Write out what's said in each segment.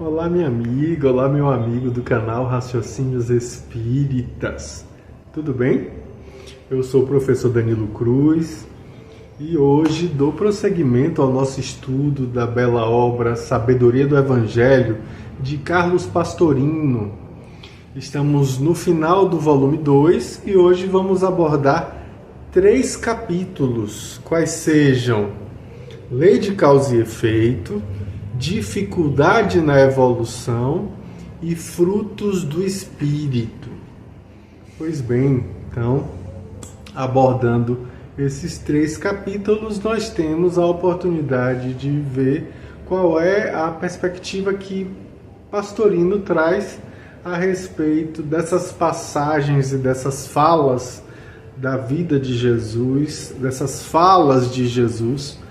Olá, minha amiga, olá, meu amigo do canal Raciocínios Espíritas. Tudo bem? Eu sou o professor Danilo Cruz e hoje dou prosseguimento ao nosso estudo da bela obra Sabedoria do Evangelho de Carlos Pastorino. Estamos no final do volume 2 e hoje vamos abordar 3 capítulos, quais sejam Lei de Causa e Efeito, Dificuldade na Evolução e Frutos do Espírito. Pois bem, então, abordando esses 3 capítulos, nós temos a oportunidade de ver qual é a perspectiva que Pastorino traz a respeito dessas passagens e dessas falas da vida de Jesus, dessas falas de Jesus,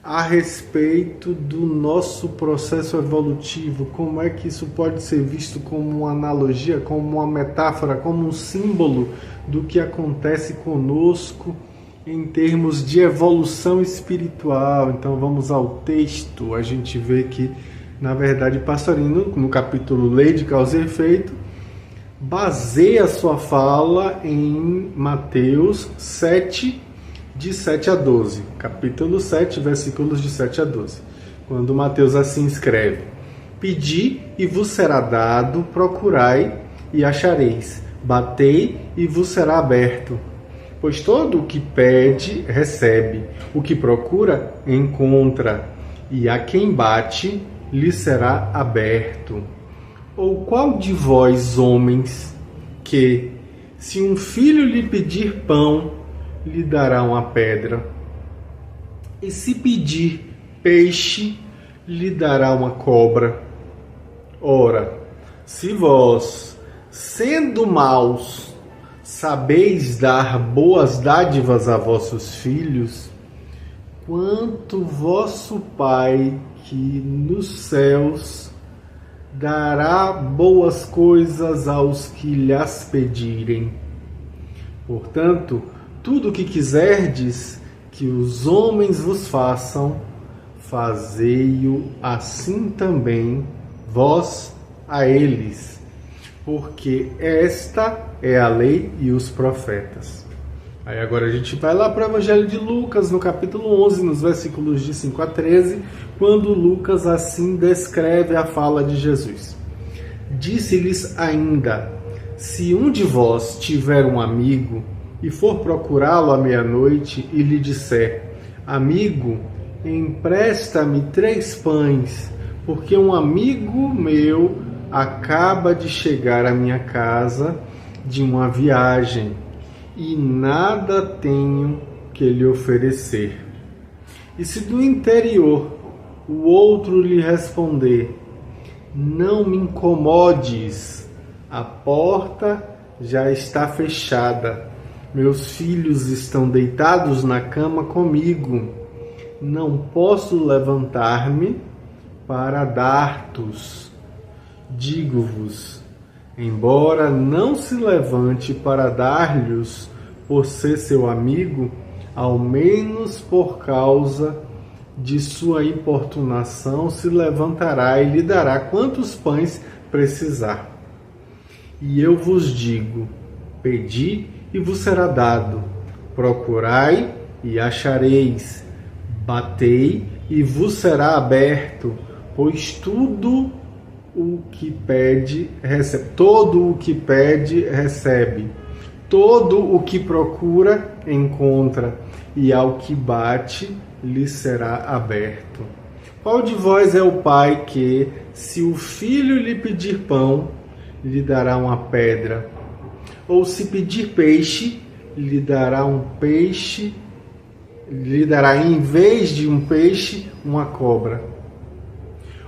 a respeito do nosso processo evolutivo, como é que isso pode ser visto como uma analogia, como uma metáfora, como um símbolo do que acontece conosco em termos de evolução espiritual. Então vamos ao texto, a gente vê que, na verdade, Pastorino, no capítulo Lei de Causa e Efeito, baseia sua fala em Mateus 7, de 7 a 12, capítulo 7, versículos de 7 a 12, quando Mateus assim escreve: Pedi e vos será dado, procurai e achareis, batei e vos será aberto. Pois todo o que pede, recebe, o que procura, encontra, e a quem bate, lhe será aberto. Ou qual de vós, homens, que, se um filho lhe pedir pão, lhe dará uma pedra? E se pedir peixe, lhe dará uma cobra? Ora, se vós, sendo maus, sabeis dar boas dádivas a vossos filhos, quanto vosso Pai que nos céus dará boas coisas aos que lhas pedirem. Portanto, tudo o que quiserdes que os homens vos façam, fazei-o assim também vós a eles, porque esta é a lei e os profetas. Aí agora a gente vai lá para o Evangelho de Lucas, no capítulo 11, nos versículos de 5 a 13, quando Lucas assim descreve a fala de Jesus. Disse-lhes ainda: se um de vós tiver um amigo e for procurá-lo à meia-noite e lhe disser: amigo, empresta-me 3 pães, porque um amigo meu acaba de chegar à minha casa de uma viagem e nada tenho que lhe oferecer. E se do interior o outro lhe responder: não me incomodes, a porta já está fechada, meus filhos estão deitados na cama comigo, não posso levantar-me para dar-tos. Digo-vos, embora não se levante para dar-lhes por ser seu amigo, ao menos por causa de sua importunação se levantará e lhe dará quantos pães precisar. E eu vos digo: pedi e vos será dado, procurai e achareis, batei e vos será aberto, pois todo o que pede, recebe, todo o que procura, encontra, e ao que bate, lhe será aberto. Qual de vós é o pai que, se o filho lhe pedir pão, lhe dará uma pedra? Ou se pedir peixe, lhe dará em vez de um peixe, uma cobra?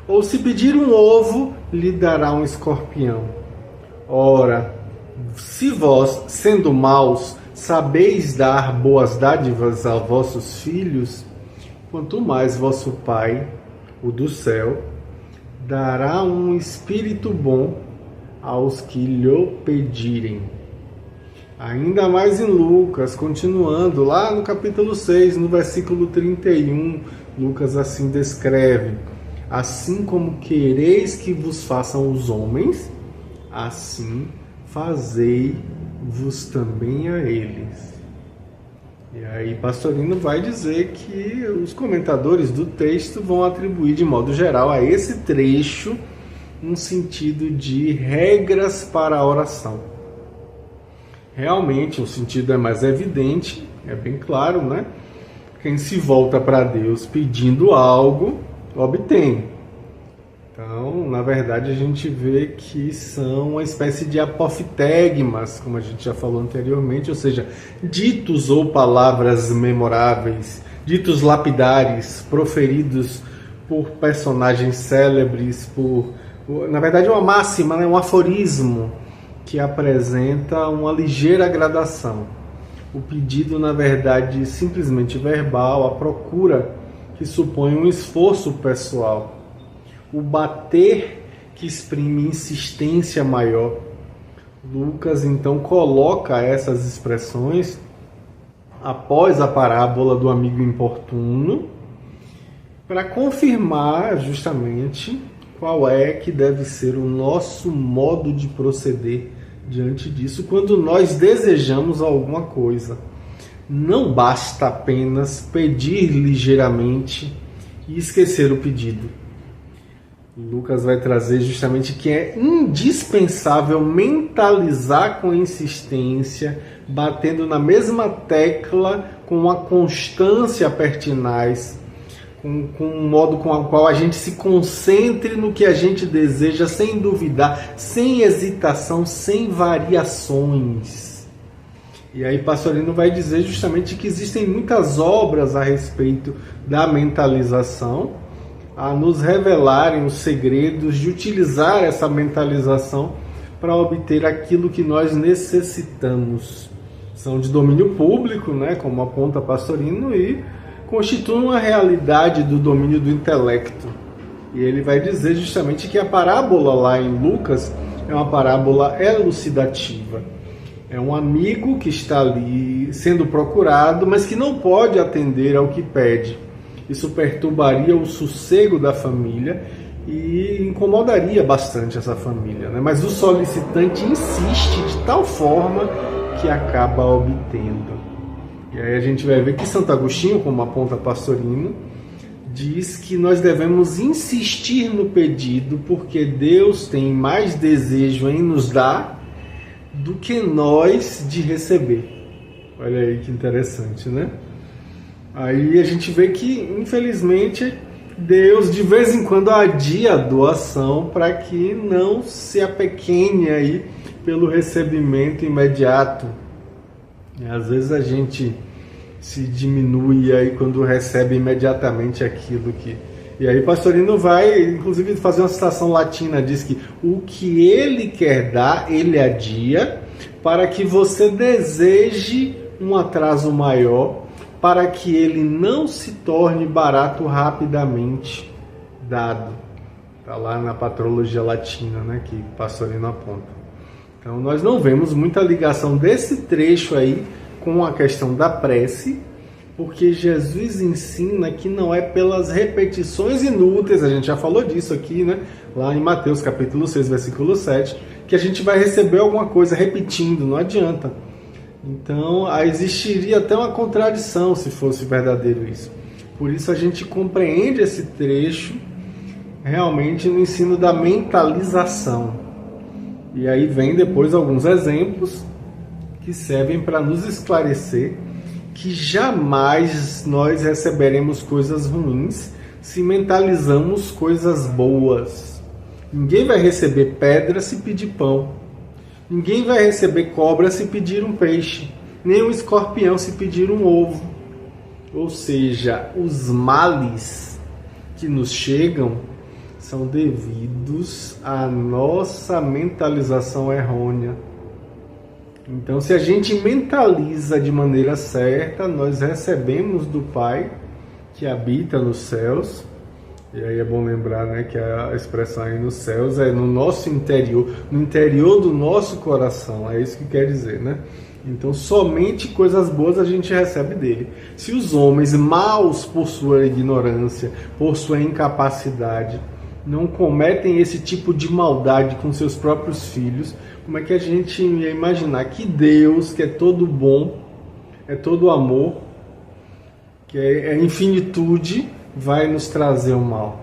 Ou se pedir um ovo, lhe dará um escorpião? Ora, se vós, sendo maus, sabeis dar boas dádivas a vossos filhos, quanto mais vosso Pai, o do céu, dará um espírito bom aos que lhe pedirem. Ainda mais em Lucas, continuando lá no capítulo 6, no versículo 31, Lucas assim descreve: assim como quereis que vos façam os homens, assim fazei-vos também a eles. E aí Pastorino vai dizer que os comentadores do texto vão atribuir de modo geral a esse trecho um sentido de regras para a oração. Realmente o sentido é mais evidente, é bem claro, né? Quem se volta para Deus pedindo algo, obtém. Então, na verdade, a gente vê que são uma espécie de apofitegmas, como a gente já falou anteriormente, ou seja, ditos ou palavras memoráveis, ditos lapidares, proferidos por personagens célebres, na verdade, uma máxima, né? Um aforismo que apresenta uma ligeira gradação. O pedido, na verdade, simplesmente verbal, a procura que supõe um esforço pessoal. O bater que exprime insistência maior. Lucas, então, coloca essas expressões após a parábola do amigo importuno para confirmar justamente qual é que deve ser o nosso modo de proceder diante disso quando nós desejamos alguma coisa. Não basta apenas pedir ligeiramente e esquecer o pedido. Lucas vai trazer justamente que é indispensável mentalizar com insistência, batendo na mesma tecla com uma constância pertinaz, com um modo com o qual a gente se concentre no que a gente deseja, sem duvidar, sem hesitação, sem variações. E aí Pastorino vai dizer justamente que existem muitas obras a respeito da mentalização, a nos revelarem os segredos de utilizar essa mentalização para obter aquilo que nós necessitamos. São de domínio público, né, como aponta Pastorino, e constituem uma realidade do domínio do intelecto. E ele vai dizer justamente que a parábola lá em Lucas é uma parábola elucidativa. É um amigo que está ali sendo procurado, mas que não pode atender ao que pede. Isso perturbaria o sossego da família e incomodaria bastante essa família, né? Mas o solicitante insiste de tal forma que acaba obtendo. E aí a gente vai ver que Santo Agostinho, como aponta Pastorino, diz que nós devemos insistir no pedido porque Deus tem mais desejo em nos dar do que nós de receber. Olha aí que interessante, né? Aí a gente vê que, infelizmente, Deus de vez em quando adia a doação para que não se apequene aí pelo recebimento imediato. E às vezes a gente se diminui aí quando recebe imediatamente aquilo que... E aí Pastorino vai, inclusive, fazer uma citação latina, diz que o que ele quer dar, ele adia, para que você deseje um atraso maior, para que ele não se torne barato rapidamente dado. Está lá na patrologia latina, né, que Pastorino aponta. Então nós não vemos muita ligação desse trecho aí com a questão da prece, porque Jesus ensina que não é pelas repetições inúteis, a gente já falou disso aqui, né, lá em Mateus capítulo 6, versículo 7, que a gente vai receber alguma coisa repetindo, não adianta. Então, existiria até uma contradição se fosse verdadeiro isso. Por isso a gente compreende esse trecho realmente no ensino da mentalização. E aí vem depois alguns exemplos que servem para nos esclarecer que jamais nós receberemos coisas ruins se mentalizamos coisas boas. Ninguém vai receber pedra se pedir pão. Ninguém vai receber cobra se pedir um peixe, nem um escorpião se pedir um ovo. Ou seja, os males que nos chegam são devidos à nossa mentalização errônea. Então, se a gente mentaliza de maneira certa, nós recebemos do Pai que habita nos céus. E aí é bom lembrar, né, que a expressão aí nos céus é no nosso interior, no interior do nosso coração, é isso que quer dizer, né? Então somente coisas boas a gente recebe dele. Se os homens maus, por sua ignorância, por sua incapacidade, não cometem esse tipo de maldade com seus próprios filhos, como é que a gente ia imaginar que Deus, que é todo bom, é todo amor, que é infinitude, vai nos trazer o mal?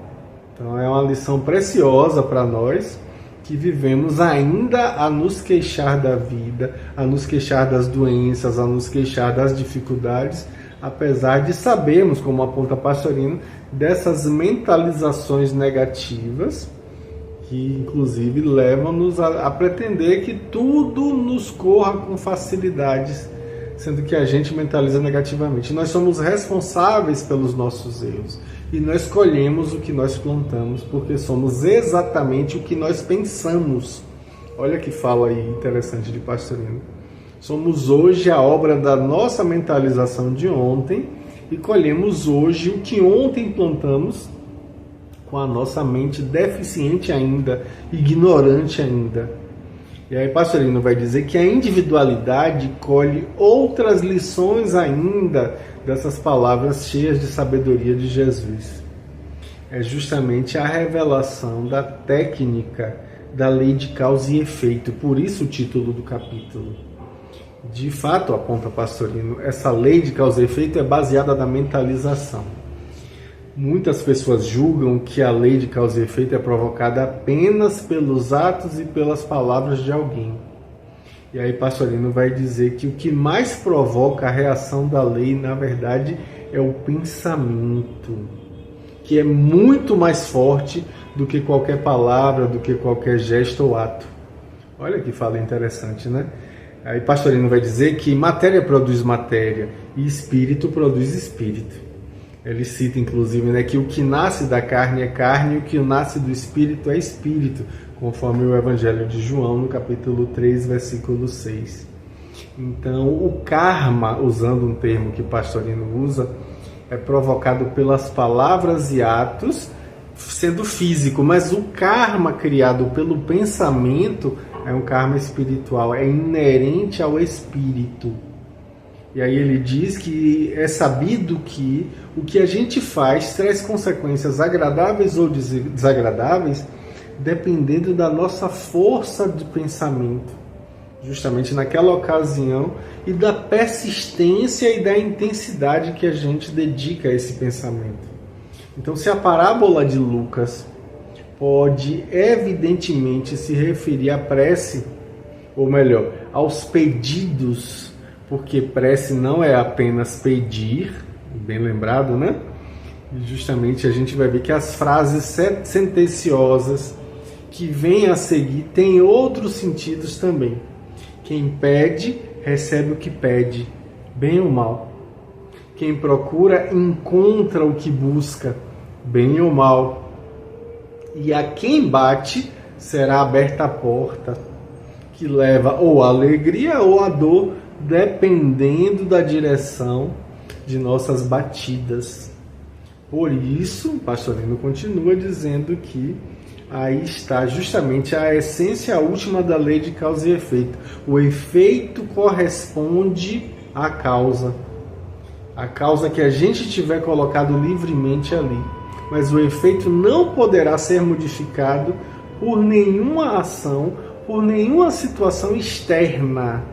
Então é uma lição preciosa para nós, que vivemos ainda a nos queixar da vida, a nos queixar das doenças, a nos queixar das dificuldades, apesar de sabermos, como aponta Pastorino, dessas mentalizações negativas, que inclusive levam-nos a pretender que tudo nos corra com facilidades, sendo que a gente mentaliza negativamente. Nós somos responsáveis pelos nossos erros e nós colhemos o que nós plantamos, porque somos exatamente o que nós pensamos. Olha que fala aí interessante de Pastorino. Somos hoje a obra da nossa mentalização de ontem e colhemos hoje o que ontem plantamos com a nossa mente deficiente ainda, ignorante ainda. E aí Pastorino vai dizer que a individualidade colhe outras lições ainda dessas palavras cheias de sabedoria de Jesus. É justamente a revelação da técnica da lei de causa e efeito, por isso o título do capítulo. De fato, aponta Pastorino, essa lei de causa e efeito é baseada na mentalização. Muitas pessoas julgam que a lei de causa e efeito é provocada apenas pelos atos e pelas palavras de alguém. E aí Pastorino vai dizer que o que mais provoca a reação da lei, na verdade, é o pensamento, que é muito mais forte do que qualquer palavra, do que qualquer gesto ou ato. Olha que fala interessante, né? Aí Pastorino vai dizer que matéria produz matéria e espírito produz espírito. Ele cita, inclusive, né, que o que nasce da carne é carne e o que nasce do espírito é espírito, conforme o Evangelho de João, no capítulo 3, versículo 6. Então, o karma, usando um termo que Pastorino usa, é provocado pelas palavras e atos, sendo físico, mas o karma criado pelo pensamento é um karma espiritual, é inerente ao espírito. E aí ele diz que é sabido que o que a gente faz traz consequências agradáveis ou desagradáveis, dependendo da nossa força de pensamento, justamente naquela ocasião, e da persistência e da intensidade que a gente dedica a esse pensamento. Então, se a parábola de Lucas pode evidentemente se referir à prece, ou melhor, aos pedidos, porque prece não é apenas pedir, bem lembrado, né? E justamente a gente vai ver que as frases sentenciosas que vêm a seguir têm outros sentidos também. Quem pede, recebe o que pede, bem ou mal. Quem procura, encontra o que busca, bem ou mal. E a quem bate, será aberta a porta, que leva ou a alegria ou a dor, dependendo da direção de nossas batidas. Por isso, Pastorino continua dizendo que aí está justamente a essência última da lei de causa e efeito. O efeito corresponde à causa. A causa que a gente tiver colocado livremente ali. Mas o efeito não poderá ser modificado por nenhuma ação, por nenhuma situação externa.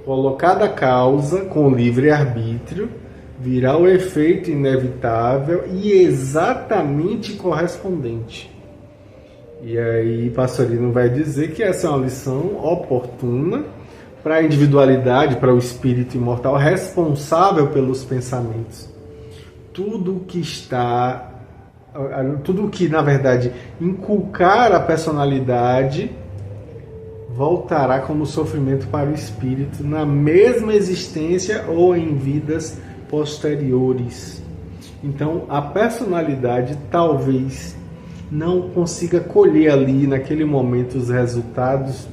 Colocada a causa com livre-arbítrio, virá o efeito inevitável e exatamente correspondente. E aí Pastorino vai dizer que essa é uma lição oportuna para a individualidade, para o espírito imortal responsável pelos pensamentos. Tudo que na verdade inculcar a personalidade voltará como sofrimento para o espírito na mesma existência ou em vidas posteriores. Então, a personalidade talvez não consiga colher ali naquele momento os resultados,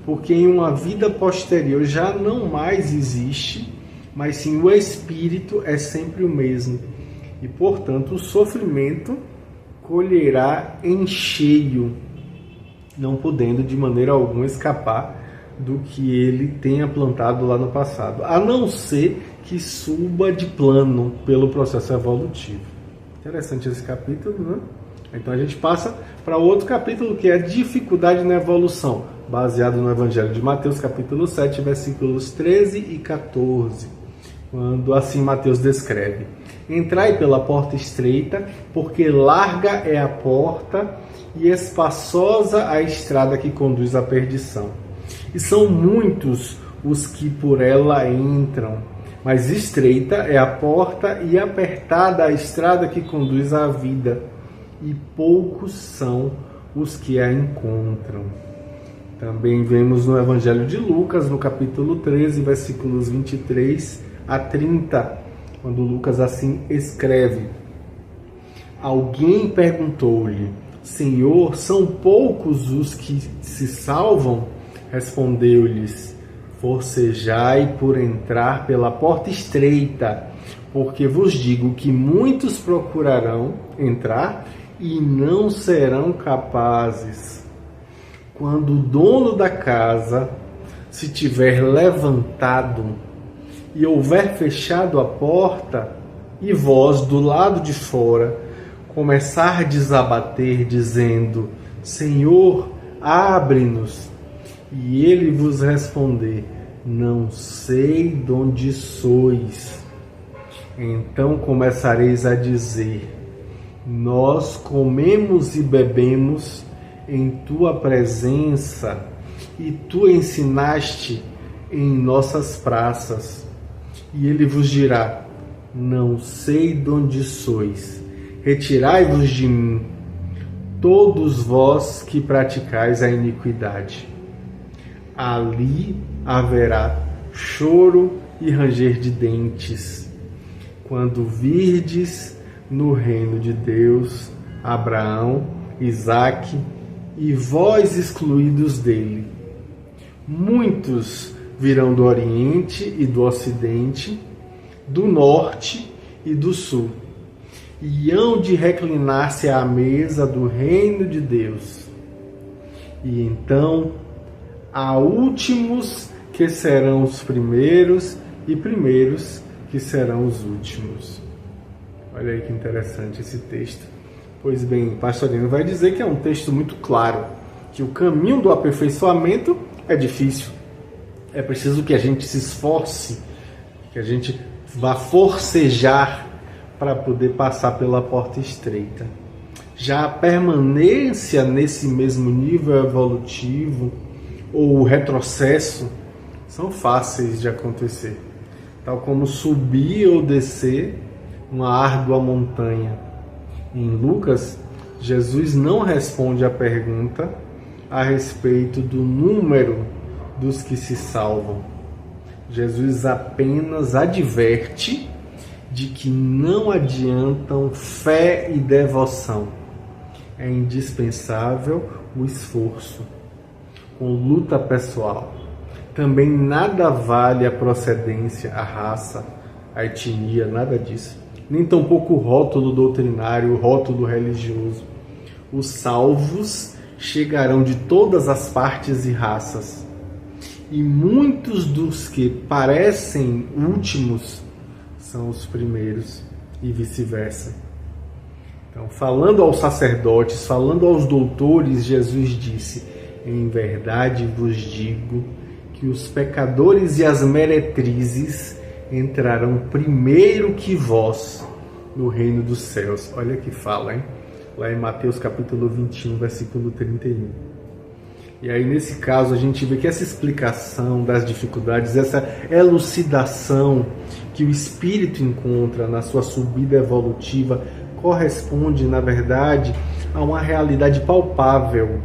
porque em uma vida posterior já não mais existe, mas sim o espírito é sempre o mesmo. E, portanto, o sofrimento colherá em cheio, não podendo de maneira alguma escapar do que ele tenha plantado lá no passado, a não ser que suba de plano pelo processo evolutivo. Interessante esse capítulo, né? Então a gente passa para outro capítulo, que é a dificuldade na evolução, baseado no Evangelho de Mateus, capítulo 7, versículos 13 e 14, quando assim Mateus descreve: entrai pela porta estreita, porque larga é a porta e espaçosa a estrada que conduz à perdição. E são muitos os que por ela entram, mas estreita é a porta e apertada a estrada que conduz à vida, e poucos são os que a encontram. Também vemos no Evangelho de Lucas, no capítulo 13, versículos 23 a 30, quando Lucas assim escreve: alguém perguntou-lhe: Senhor, são poucos os que se salvam? Respondeu-lhes: forcejai por entrar pela porta estreita, porque vos digo que muitos procurarão entrar e não serão capazes. Quando o dono da casa se tiver levantado e houver fechado a porta, e vós do lado de fora começardes a bater, dizendo: Senhor, abre-nos, e ele vos responder: não sei de onde sois. Então começareis a dizer: nós comemos e bebemos em tua presença, e tu ensinaste em nossas praças. E ele vos dirá: não sei de onde sois, retirai-vos de mim, todos vós que praticais a iniquidade. Ali haverá choro e ranger de dentes, quando virdes no reino de Deus Abraão, Isaque e vós excluídos dele. Muitos virão do Oriente e do Ocidente, do Norte e do Sul, e hão de reclinar-se à mesa do reino de Deus. E então há últimos que serão os primeiros, e primeiros que serão os últimos. Olha aí que interessante esse texto. Pois bem, Pastorino vai dizer que é um texto muito claro, que o caminho do aperfeiçoamento é difícil. É preciso que a gente se esforce, que a gente vá forcejar para poder passar pela porta estreita. Já a permanência nesse mesmo nível evolutivo ou o retrocesso são fáceis de acontecer, tal como subir ou descer uma árdua montanha. Em Lucas, Jesus não responde à pergunta a respeito do número dos que se salvam. Jesus apenas adverte de que não adiantam fé e devoção. É indispensável o esforço, com luta pessoal. Também nada vale a procedência, a raça, a etnia, nada disso. Nem tampouco o rótulo doutrinário, o rótulo religioso. Os salvos chegarão de todas as partes e raças. E muitos dos que parecem últimos são os primeiros, e vice-versa. Então, falando aos sacerdotes, falando aos doutores, Jesus disse: em verdade vos digo que os pecadores e as meretrizes entrarão primeiro que vós no reino dos céus. Olha que fala, hein? Lá em Mateus capítulo 21, versículo 31. E aí, nesse caso, a gente vê que essa explicação das dificuldades, essa elucidação que o espírito encontra na sua subida evolutiva, corresponde, na verdade, a uma realidade palpável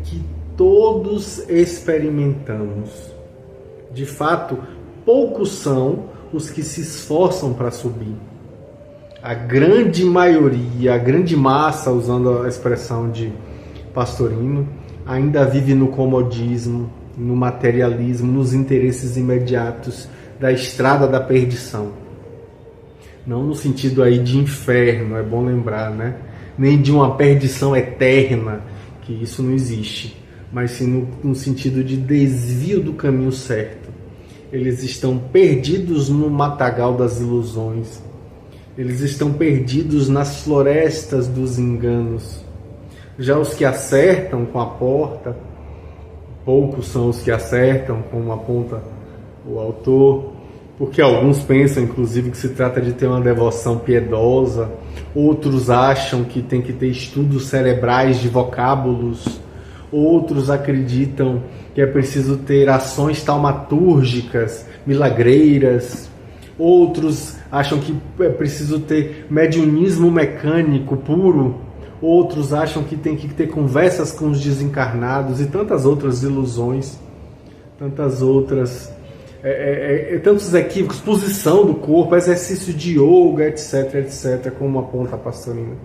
que todos experimentamos. De fato, poucos são os que se esforçam para subir. A grande maioria, a grande massa, usando a expressão de Pastorino, ainda vive no comodismo, no materialismo, nos interesses imediatos da estrada da perdição. Não no sentido aí de inferno, é bom lembrar, né? Nem de uma perdição eterna, que isso não existe. mas sim no sentido de desvio do caminho certo. Eles estão perdidos no matagal das ilusões. Eles estão perdidos nas florestas dos enganos. Já os que acertam com a porta, poucos são os que acertam, como aponta o autor, porque alguns pensam, inclusive, que se trata de ter uma devoção piedosa, outros acham que tem que ter estudos cerebrais de vocábulos, outros acreditam que é preciso ter ações taumatúrgicas, milagreiras, outros acham que é preciso ter mediunismo mecânico puro, outros acham que tem que ter conversas com os desencarnados e tantas outras ilusões, tantas outras, tantos equívocos, posição do corpo, exercício de yoga, etc, etc, como aponta a pastorina.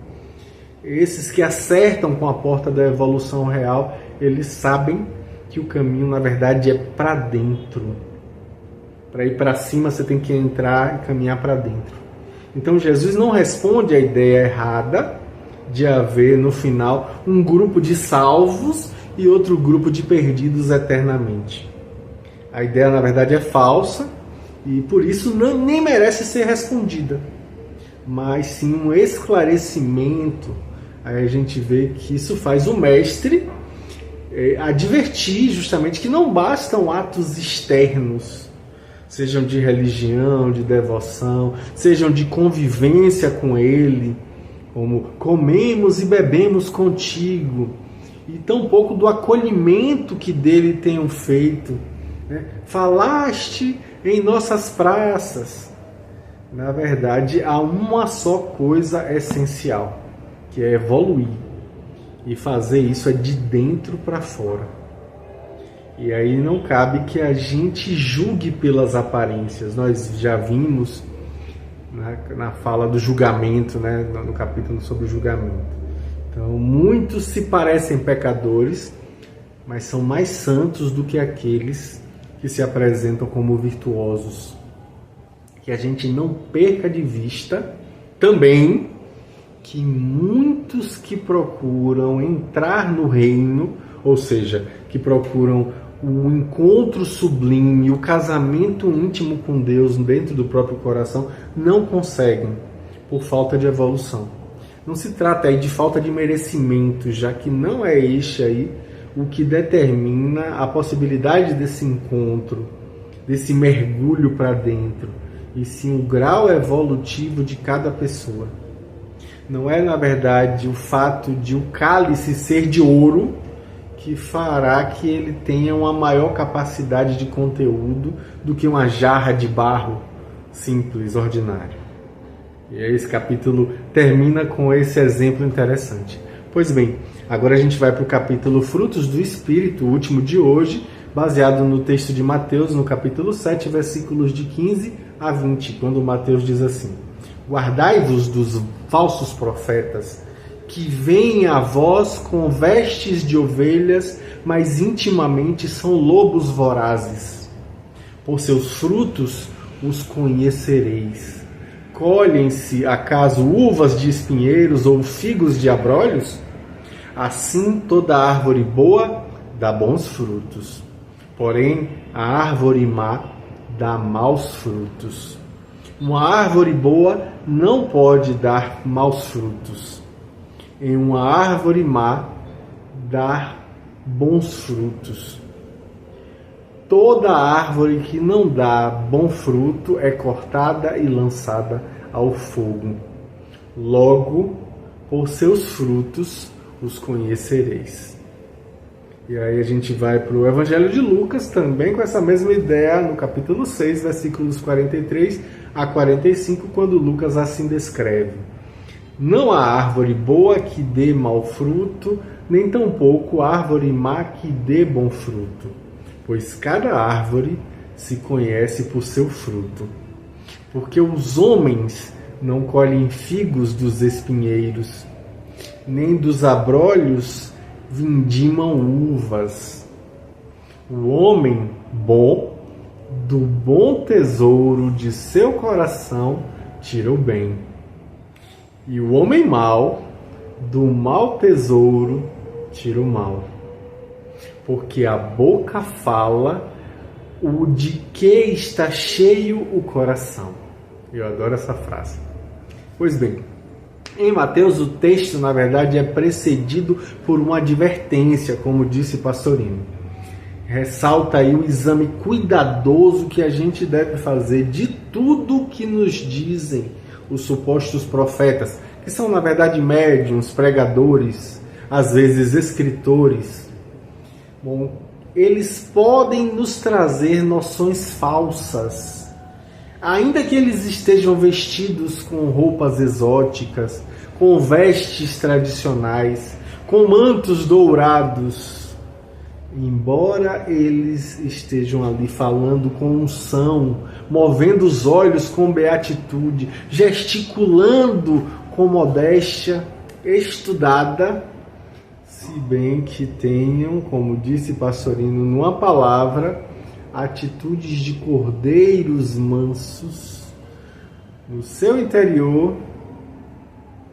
Esses que acertam com a porta da evolução real, eles sabem que o caminho, na verdade, é para dentro. Para ir para cima, você tem que entrar e caminhar para dentro. Então, Jesus não responde à ideia errada de haver, no final, um grupo de salvos e outro grupo de perdidos eternamente. A ideia, na verdade, é falsa e, por isso, nem merece ser respondida. Mas, sim, um esclarecimento. Aí a gente vê que isso faz o mestre advertir justamente que não bastam atos externos, sejam de religião, de devoção, sejam de convivência com ele, como comemos e bebemos contigo, e tampouco do acolhimento que dele tenham feito, né? Falaste em nossas praças. Na verdade, há uma só coisa essencial, que é evoluir. E fazer isso é de dentro para fora. E aí não cabe que a gente julgue pelas aparências. Nós já vimos na fala do julgamento, né, no capítulo sobre o julgamento. Então, muitos se parecem pecadores, mas são mais santos do que aqueles que se apresentam como virtuosos. Que a gente não perca de vista também que muitos que procuram entrar no reino, ou seja, que procuram o encontro sublime, o casamento íntimo com Deus dentro do próprio coração, não conseguem, por falta de evolução. Não se trata aí de falta de merecimento, já que não é este aí o que determina a possibilidade desse encontro, desse mergulho para dentro, e sim o grau evolutivo de cada pessoa. Não é, na verdade, o fato de o cálice ser de ouro que fará que ele tenha uma maior capacidade de conteúdo do que uma jarra de barro simples, ordinário. E aí esse capítulo termina com esse exemplo interessante. Pois bem, agora a gente vai para o capítulo Frutos do Espírito, o último de hoje, baseado no texto de Mateus, no capítulo 7, versículos de 15 a 20, quando Mateus diz assim: Guardai-vos dos falsos profetas, que vêm a vós com vestes de ovelhas, mas intimamente são lobos vorazes. Por seus frutos os conhecereis. Colhem-se, acaso, uvas de espinheiros ou figos de abrolhos? Assim toda árvore boa dá bons frutos, porém a árvore má dá maus frutos. Uma árvore boa não pode dar maus frutos. Em uma árvore má, dar bons frutos. Toda árvore que não dá bom fruto é cortada e lançada ao fogo. Logo, por seus frutos os conhecereis. E aí a gente vai para o Evangelho de Lucas, também com essa mesma ideia, no capítulo 6, versículos 43 a 45, quando Lucas assim descreve: Não há árvore boa que dê mau fruto, nem tampouco árvore má que dê bom fruto, pois cada árvore se conhece por seu fruto. Porque os homens não colhem figos dos espinheiros, nem dos abrolhos vindimam uvas. O homem bom, do bom tesouro de seu coração, tira o bem. E o homem mau, do mau tesouro, tira o mal. porque a boca fala o de que está cheio o coração. Eu adoro essa frase. Pois bem, em Mateus o texto, na verdade, é precedido por uma advertência, como disse Pastorino. Ressalta aí o exame cuidadoso que a gente deve fazer de tudo que nos dizem os supostos profetas, que são, na verdade, médiuns, pregadores, às vezes escritores. Bom, eles podem nos trazer noções falsas, ainda que eles estejam vestidos com roupas exóticas, com vestes tradicionais, com mantos dourados. Embora eles estejam ali falando com unção, movendo os olhos com beatitude, gesticulando com modéstia estudada, se bem que tenham, como disse Pastorino numa palavra, atitudes de cordeiros mansos, no seu interior,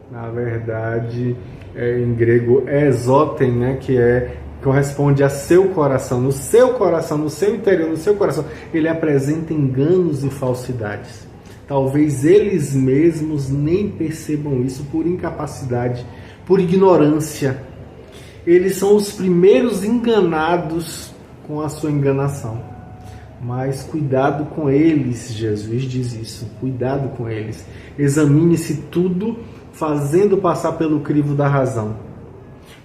na verdade, em grego exoten, né, que corresponde a seu coração, no seu interior, no seu coração, ele apresenta enganos e falsidades. Talvez eles mesmos nem percebam isso por incapacidade, por ignorância. Eles são os primeiros enganados com a sua enganação. Mas cuidado com eles, Jesus diz isso, cuidado com eles. Examine-se tudo, fazendo passar pelo crivo da razão.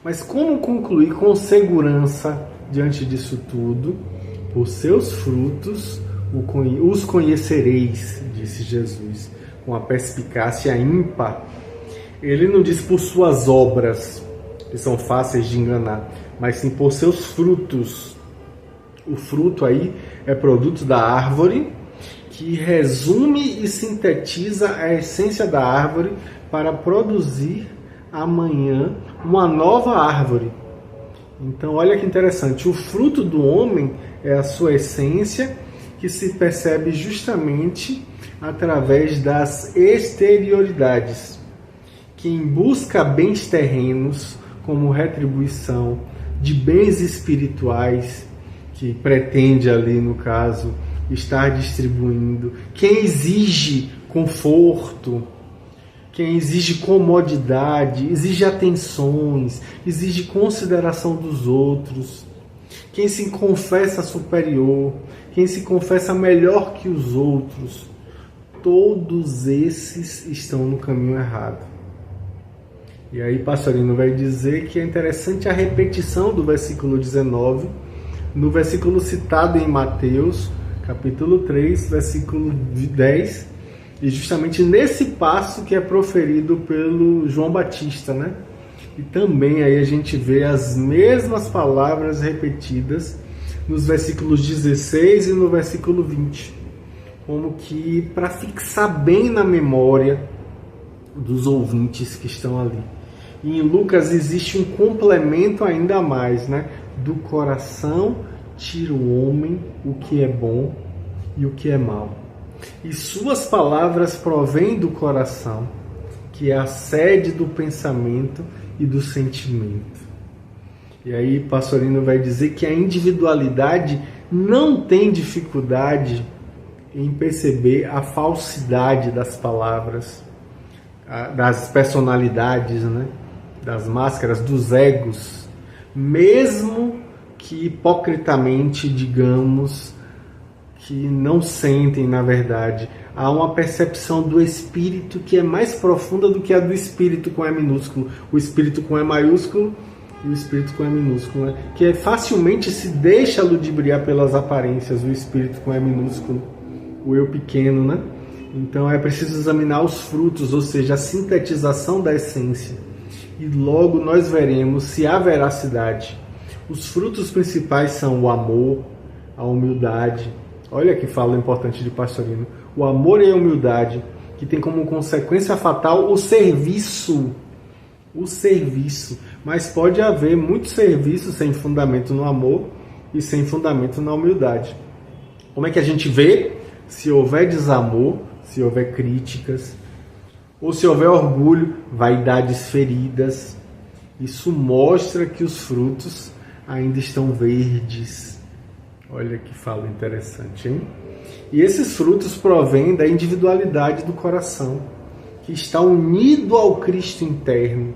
Mas como concluir com segurança diante disso tudo? Por seus frutos os conhecereis, disse Jesus, com a perspicácia ímpar. Ele não diz por suas obras, que são fáceis de enganar, mas sim por seus frutos. O fruto aí é produto da árvore, que resume e sintetiza a essência da árvore para produzir amanhã uma nova árvore. Então, olha que interessante, o fruto do homem é a sua essência, que se percebe justamente através das exterioridades. Quem busca bens terrenos como retribuição de bens espirituais, que pretende ali, no caso, estar distribuindo, quem exige conforto, quem exige comodidade, exige atenções, exige consideração dos outros, quem se confessa superior, quem se confessa melhor que os outros, todos esses estão no caminho errado. E aí Pastorino vai dizer que é interessante a repetição do versículo 19, no versículo citado em Mateus, capítulo 3, versículo 10, e justamente nesse passo que é proferido pelo João Batista, né? E também aí a gente vê as mesmas palavras repetidas nos versículos 16 e no versículo 20, como que para fixar bem na memória dos ouvintes que estão ali. E em Lucas existe um complemento ainda mais, né? Do coração tira o homem o que é bom e o que é mal. E suas palavras provêm do coração, que é a sede do pensamento e do sentimento. E aí Pastorino vai dizer que a individualidade não tem dificuldade em perceber a falsidade das palavras, das personalidades, né? Das máscaras, dos egos, mesmo que hipocritamente digamos que não sentem, na verdade. Há uma percepção do espírito que é mais profunda do que a do espírito com E minúsculo, o espírito com E maiúsculo e o espírito com E minúsculo, né? Que facilmente se deixa ludibriar pelas aparências, o espírito com E minúsculo, o eu pequeno, né? Então é preciso examinar os frutos, ou seja, a sintetização da essência. E logo nós veremos se há veracidade. Os frutos principais são o amor, a humildade. Olha que fala importante de Pastorino. O amor e a humildade, que tem como consequência fatal o serviço. O serviço. Mas pode haver muito serviço sem fundamento no amor e sem fundamento na humildade. Como é que a gente vê? Se houver desamor, se houver críticas, ou se houver orgulho, vaidades feridas, isso mostra que os frutos ainda estão verdes. Olha que fala interessante, hein? E esses frutos provêm da individualidade do coração, que está unido ao Cristo interno,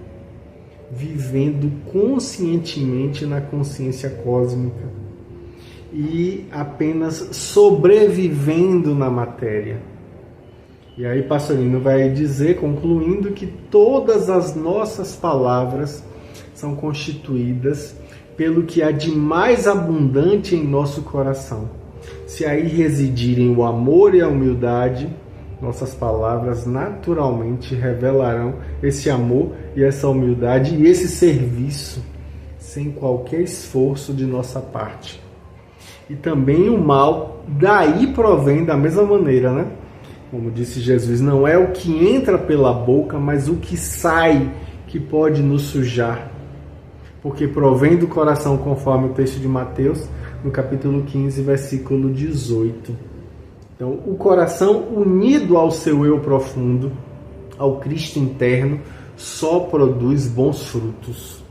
vivendo conscientemente na consciência cósmica e apenas sobrevivendo na matéria. E aí Pastorino vai dizer, concluindo, que todas as nossas palavras são constituídas pelo que há de mais abundante em nosso coração. Se aí residirem o amor e a humildade, nossas palavras naturalmente revelarão esse amor e essa humildade e esse serviço, sem qualquer esforço de nossa parte. E também o mal daí provém da mesma maneira, né? Como disse Jesus, não é o que entra pela boca, mas o que sai que pode nos sujar. Porque provém do coração, conforme o texto de Mateus, no capítulo 15, versículo 18. Então, o coração unido ao seu eu profundo, ao Cristo interno, só produz bons frutos.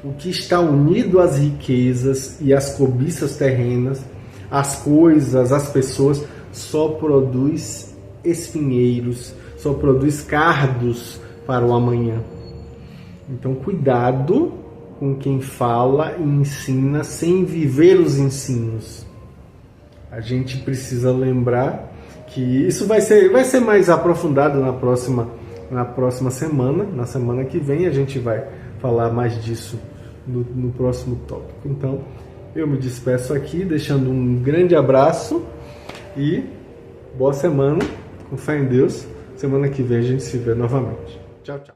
O que está unido às riquezas e às cobiças terrenas, às coisas, às pessoas, só produz espinheiros, só produz cardos para o amanhã. Então, cuidado com quem fala e ensina sem viver os ensinos. A gente precisa lembrar que isso vai ser mais aprofundado na próxima semana. Na semana que vem a gente vai falar mais disso no próximo tópico. Então, eu me despeço aqui, deixando um grande abraço e boa semana, com fé em Deus. Semana que vem a gente se vê novamente. Tchau, tchau.